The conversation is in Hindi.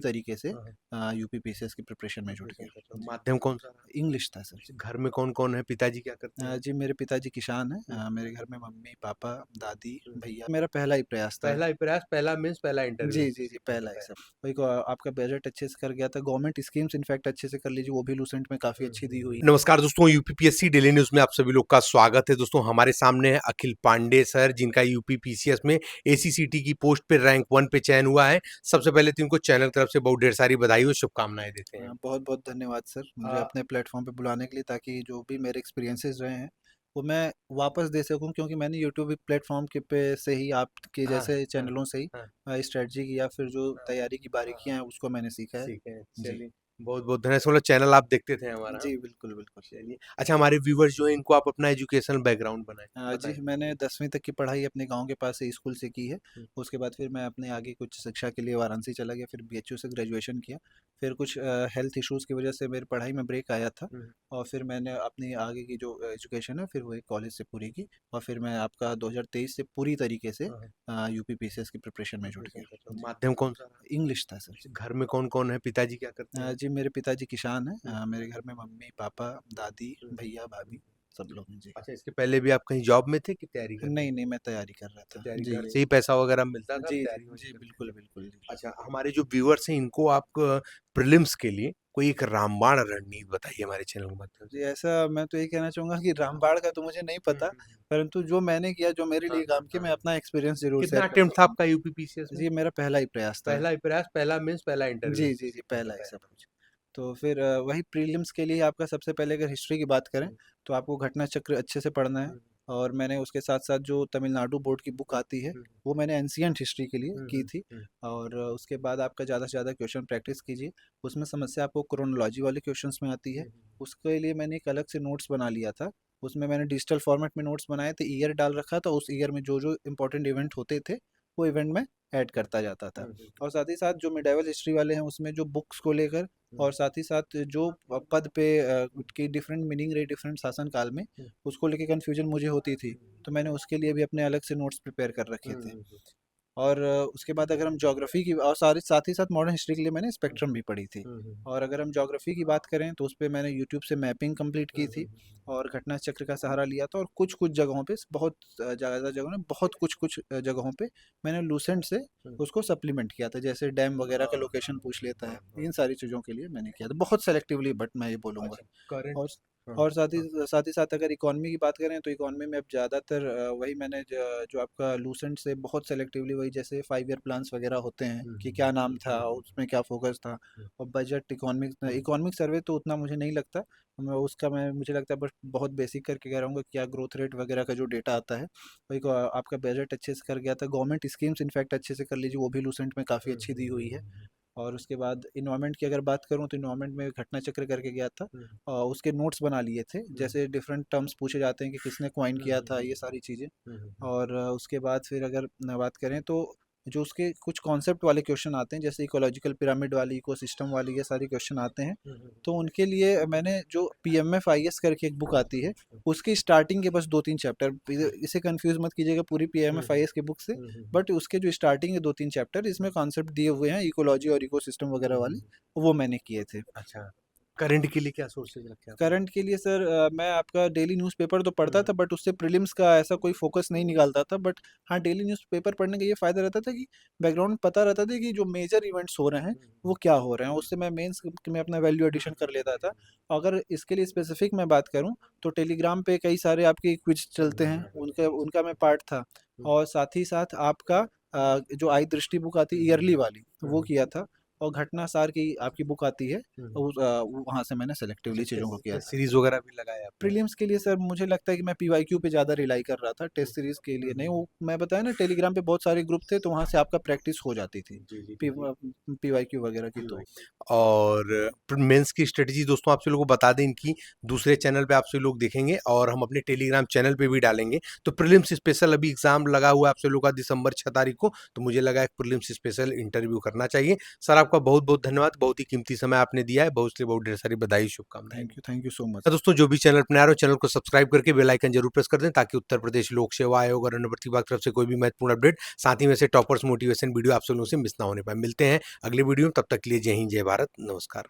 तरीके से हाँ, यूपीपीसीएस की प्रिपरेशन में जुट गया। तो जी, माध्यम कौन-सा रहा? इंग्लिश था सर। घर में कौन-कौन है? पिताजी क्या करते हैं? जी, मेरे पिताजी किसान हैं। हुँ, मेरे घर में मम्मी, पापा, दादी, हुँ। भैया। मेरा पहला ही प्रयास था। पहला ही प्रयास, पहला मीन्स पहला इंटरव्यू। जी, जी, जी, पहला ही अच्छा। सब। वही को आपका बजट अच्छे से कर गया था। गवर्नमेंट स्कीम्स इनफैक्ट अच्छे से कर लीजिए, वो भी लूसेंट में काफ़ी अच्छी दी हुई है। नमस्कार दोस्तों, यूपीपीएससी डेली न्यूज़ में आप सभी लोग का स्वागत है। दोस्तों हमारे सामने है अखिल पांडे सर, जिनका यूपीपीसीएस में एसीसीटी की पोस्ट पे रैंक 1 पे चयन हुआ है। सबसे पहले तो इनको चैनल की तरफ से बहुत ढेर सारी बधाई और शुभकामनाएँ देते हैं। बहुत-बहुत धन्यवाद सर, मुझे अ, अपने प्लेटफ़ॉर्म पे बुलाने के लिए, ताकि जो भी मेरे एक्सपीरियंसेस रहे हैं, वो मैं वापस दे सकूँ, क्योंकि मैंने यूट्यूब प्लेटफ़ॉर्म के पे से ही, आपके हाँ, जैसे हाँ, चैनलों से ही हाँ, स्ट्रैटेजी की या फिर जो हाँ, तैयारी की हाँ, बारीकियाँ हाँ, हैं, उसको मैंने सीखा है। सीखे हैं। जी। चलिए, बहुत-बहुत धन्यवाद। इसका मतलब चैनल आप देखते थे हमारा, हाँ? जी, बिल्कुल, बिल्कुल। चलिए, अच्छा हमारे व्यूअर्स जो हैं इनको आप अपना एजुकेशनल बैकग्राउंड जी, बताएँ। मैंने 10वीं तक की पढ़ाई अपने गाँव के पास से स्कूल से की है। हुँ, उसके बाद फिर मैं अपने आगे कुछ शिक्षा के लिए वाराणसी चला गया, फिर बीएचयू से ग्रेजुएशन किया। फिर कुछ हेल्थ इश्यूज़ की वजह से मेरी पढ़ाई में ब्रेक आया था, हुँ, और फिर मैंने अपनी आगे की जो एजुकेशन है, फिर वही कॉलेज से पूरी की, और फिर मैं आपका 2023 से पूरी तरीके से हाँ, हाँ, यूपीपीसीएस की प्रिपरेशन में जुट प्रिपरेशन कर रहे गया। हो। जी, माध्यम कौन-सा रहा? इंग्लिश था सर। घर में कौन-कौन है? पिताजी क्या करते हैं? जी, मेरे पिताजी किसान हैं। हुँ, मेरे घर में मम्मी, पापा, दादी, हुँ, भैया, हुँ। भाभी सब लोग हैं। जी। अच्छा, इसके पहले भी आप कहीं जॉब में थे कि तैयारी कर रहे नहीं, थे? नहीं, मैं तैयारी कर रहा अच्छा, था। तैयारी जी, घर से ही पैसा वगैरह मिलता था, आप जी, जी, तैयारी वहीं जी, करते थे। बिल्कुल, बिल्कुल, जी। अच्छा, हमारे जो व्यूअर्स हैं इनको आप प्रीलिम्स के लिए कोई एक रामबाण रणनीति बताइए हमारे चैनल के माध्यम से। जी, ऐसा मैं तो यही कहना चाहूँगा कि रामबाण का तो मुझे नहीं हुँ, पता, हुँ, हुँ। परंतु जो मैंने किया, जो मेरे हाँ, लिए हाँ, काम किया, हाँ। मैं अपना एक्सपीरियंस ज़रूर कितना शेयर कर अटेम्प्ट था सकता हूँ। आपका यूपीपीसीएस में? जी, मेरा पहला ही प्रयास था। पहला ही प्रयास, पहला मीन्स पहला इंटरव्यू। जी, जी, जी, पहला ही पहला। सब कुछ। तो फिर वही प्रीलिम्स के लिए आपका सबसे पहले अगर हिस्ट्री की बात करें, हुँ, तो आपको घटना चक्र अच्छे से पढ़ना है, हुँ, और मैंने उसके साथ-साथ जो तमिलनाडु बोर्ड की बुक आती है, हुँ, वो मैंने एंशिएंट हिस्ट्री के लिए हुँ, की हुँ, थी। हुँ, और उसके बाद आपका ज़्यादा से ज़्यादा क्वेश्चन प्रैक्टिस कीजिए। उसमें समस्या आपको क्रोनोलॉजी वाले क्वेश्चंस में आती है। हुँ, उसके लिए मैंने एक अलग से नोट्स बना लिया था। उसमें मैंने डिजिटल फॉर्मेट में नोट्स बनाए थे, ईयर डाल रखा था, उस ईयर में जो-जो इम्पोर्टेंट इवेंट होते थे, वो इवेंट मैं ऐड करता जाता था। हुँ, हुँ, और साथ ही साथ जो मिडाइवल हिस्ट्री वाले हैं, उसमें जो बुक्स को लेकर, हुँ, और साथ ही साथ जो पद पे की डिफरेंट मीनिंग रही डिफरेंट शासन काल में, हुँ, उसको लेके कन्फ्यूजन मुझे होती थी। तो मैंने उसके लिए भी अपने अलग से नोट्स प्रिपेयर कर रखे हुँ, थे। हुँ, और उसके बाद अगर हम ज्योग्राफी की, और सारी साथ ही साथ मॉडर्न हिस्ट्री के लिए मैंने हुँ, स्पेक्ट्रम भी पढ़ी थी। हुँ, हुँ, और अगर हम ज्योग्राफी की बात करें, तो उस पे मैंने यूट्यूब से मैपिंग कंप्लीट हुँ, की हुँ, थी, और घटना चक्र का सहारा लिया था, और कुछ-कुछ जगहों पे, बहुत ज़्यादा जगहों में, बहुत कुछ-कुछ जगहों पे मैंने लूसेंट से हुँ। उसको सप्लीमेंट किया था। जैसे डैम वगैरह का हाँ, लोकेशन हाँ, पूछ लेता है, हाँ, हाँ। इन सारी चीज़ों के लिए मैंने किया था। बहुत सेलेक्टिवली, बट मैं ये बोलूँगा। अच्छा, करंट। और हाँ, और साथ ही हाँ। साथ ही साथ अगर इकॉनमी की बात करें, तो इकॉनमी में अब ज़्यादातर वही मैंने जो आपका लूसेंट से बहुत सेलेक्टिवली, वही जैसे 5 ईयर प्लान्स वगैरह होते हैं, हुँ, कि हुँ, क्या नाम था, हुँ, हुँ, उसमें क्या फोकस था, हुँ, और बजट, हुँ, इकोनॉमिक सर्वे तो उतना मुझे नहीं लगता। मैं मुझे लगता है, बस बहुत बेसिक करके कह रहा हूँ कि क्या ग्रोथ रेट वगैरह का जो डेटा आता है, वही को आपका बजट अच्छे से कर गया था। गवर्नमेंट स्कीम्स इनफैक्ट अच्छे से कर लीजिए, वो भी लूसेंट में काफ़ी हुँ, अच्छी हुँ, दी हुँ, हुई है। हुँ, और उसके बाद इन्वायरमेंट की अगर बात करूँ, तो इन्वायरमेंट में घटना चक्र करके गया था। हुँ, उसके नोट्स बना लिए थे, हुँ, जैसे डिफरेंट टर्म्स पूछे जाते हैं कि किसने कॉइन हुँ, किया हुँ, था, हुँ, ये सारी चीज़ें। हुँ, हुँ, हुँ, और उसके बाद फिर अगर बात करें, तो जो उसके कुछ कॉन्सेप्ट वाले क्वेश्चन आते हैं, जैसे इकोलॉजिकल पिरामिड वाली, इकोसिस्टम वाली, ये सारे क्वेश्चन आते हैं। हुँ, हुँ, तो उनके लिए मैंने जो पीएमएफ-आईएएस करके एक बुक आती है, उसकी स्टार्टिंग के बस 2-3 चैप्टर, इसे कंफ्यूज मत कीजिएगा पूरी हुँ, हुँ, पीएमएफ-आईएएस की बुक से। हुँ, हुँ, हुँ, बट उसके जो स्टार्टिंग के 2-3 चैप्टर, इसमें कॉन्सेप्ट दिए हुए हैं इकोलॉजी और इकोसिस्टम हुँ, वगैरह हुँ, वाले, हुँ। वो मैंने किए थे। अच्छा, करंट के लिए क्या सोर्सेज़ रखे आपने? करंट के लिए सर, मैं आपका डेली न्यूज़पेपर तो हुँ, पढ़ता था, हुँ, बट उससे प्रीलिम्स का ऐसा कोई फ़ोकस नहीं निकालता था। बट हाँ, डेली न्यूज़पेपर पढ़ने का ये फ़ायदा रहता था कि बैकग्राउंड में पता रहता था कि जो मेजर इवेंट्स हो रहे हैं, हुँ, वो क्या हो रहे हैं। उससे मैं मेंस में अपना वैल्यू हुँ, एडिशन कर हुँ, लेता था। हुँ, अगर इसके लिए स्पेसिफ़िक मैं बात करूँ, तो टेलीग्राम पे कई सारे आपके क्विज़ हुँ, चलते हुँ, हैं, हुँ, हुँ, उनका उनका मैं पार्ट था। हुँ, और साथ ही साथ आपका जो आई दृष्टि बुक आती हुँ, है हुँ, ईयरली वाली, हुँ, वो हुँ, किया था। और घटनासार की आपकी बुक आती है, हुँ, हुँ। वहाँ से मैंने अच्छा, सेलेक्टिवली चीज़ों को टेस्ट किया टेस्ट था। सीरीज़ वगैरह भी लगाए आपने? प्रीलिम्स के लिए सर, मुझे लगता है कि मैं पीवाईक्यू पे ज़्यादा रिलाई कर रहा था, हुँ, टेस्ट सीरीज़ के हुँ, लिए नहीं। हुँ। वो मैं बताया ना, टेलीग्राम पे बहुत सारे ग्रुप थे, तो वहाँ से आपका प्रैक्टिस हो जाती थी, जी, जी, पी जी, जी। पीवाईक्यू वगैरह की तो। पीवाईक्यू। और मेंस की स्ट्रेटजी दोस्तों आप सभी लोगों को बता दें, इनकी दूसरे चैनल पे आप सभी लोग देखेंगे और हम अपने टेलीग्राम चैनल पे भी डालेंगे। तो प्रीलिम्स स्पेशल अभी एग्जाम लगा हुआ है आप सभी लोगों का दिसंबर 6 तारीख को, तो मुझे लगा एक प्रीलिम्स स्पेशल इंटरव्यू करना चाहिए। सर आपका बहुत बहुत धन्यवाद, बहुत ही कीमती समय आपने दिया है, बहुत लिए बहुत ढेर सारी बधाई शुभकामनाएं। Thank you so much. हाँ दोस्तों, जो भी चैनल पर नया हो चैनल को सब्सक्राइब करके बेल आइकन जरूर प्रेस कर दें, ताकि उत्तर प्रदेश लोक सेवा आयोग और अन्य भर्ती विभाग की तरफ से कोई भी महत्वपूर्ण अपडेट, साथ ही में से टॉपर्स मोटिवेशन वीडियो आप सब लोगों से मिस ना होने पाए। मिलते हैं अगले वीडियो में, तब तक के लिए जय हिंद, जय भारत, नमस्कार।